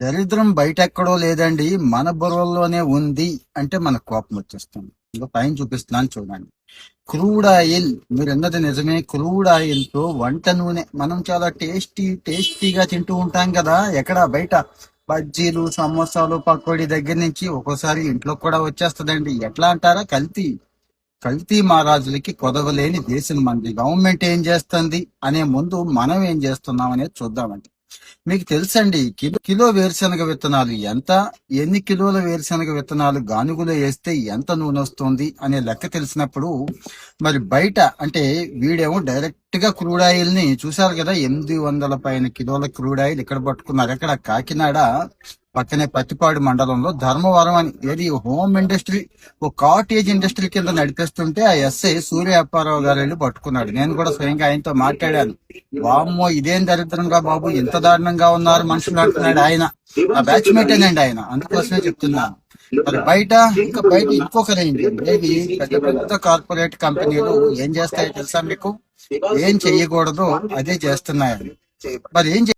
దరిద్రం బయట ఎక్కడో లేదండి, మన బుర్రలోనే ఉంది అంటే మనకు కోపం వచ్చేస్తుంది. ఇంకో పైన చూపిస్తున్నాను చూడండి. క్రూడ్ ఆయిల్, మీరు అన్నది నిజమే. క్రూడ్ ఆయిల్ తో వంట నూనె మనం చాలా టేస్టీగా తింటూ ఉంటాం కదా. ఎక్కడ బయట బజ్జీలు, సమోసాలు, పకోడీ దగ్గర నుంచి ఒక్కోసారి ఇంట్లో కూడా వచ్చేస్తదండి. ఎట్లా అంటారా? కల్తీ. కల్తీ మహారాజులకి కొదవలేని దేశం మంది. గవర్నమెంట్ ఏం చేస్తుంది అనే ముందు మనం ఏం చేస్తున్నాం అనేది చూద్దామండి. మీకు తెలుసండి, కిలో వేరుశనగ విత్తనాలు ఎంత, ఎన్ని కిలోల వేరుశనగ విత్తనాలు గానుగులో వేస్తే ఎంత నూనె వస్తుంది అనే లెక్క తెలిసినప్పుడు, మరి బయట అంటే వీడేమో డైరెక్ట్ గా క్రూడ్ ఆయిల్ ని చూసారు కదా, 800 పైన కిలోల క్రూడ్ ఆయిల్ ఇక్కడ పట్టుకున్నారు. ఎక్కడ? కాకినాడ పక్కనే పత్తిపాడు మండలంలో ధర్మవరం అని, ఏది హోమ్ ఇండస్ట్రీ, ఒక కాటేజ్ ఇండస్ట్రీ కింద నడిపిస్తుంటే ఆ ఎస్ఐ సూర్య అప్పారావు గారు వెళ్ళి పట్టుకున్నాడు. నేను కూడా స్వయంగా ఆయనతో మాట్లాడాను. వామ్మో, ఇదేం దరిద్రంగా బాబు, ఇంత దారుణంగా ఉన్నారు మనుషులు అంటున్నాడు ఆయన. ఆ బ్యాచ్మేటేనండి ఆయన, అందుకోసమే చెప్తున్నాను. మరి బయట ఇంకొక రేంజ్, ఏది పెద్ద పెద్ద కార్పొరేట్ కంపెనీలు ఏం చేస్తాయో తెలుసా మీకు? ఏం చెయ్యకూడదు అదే చేస్తున్నాయండి. మరి ఏం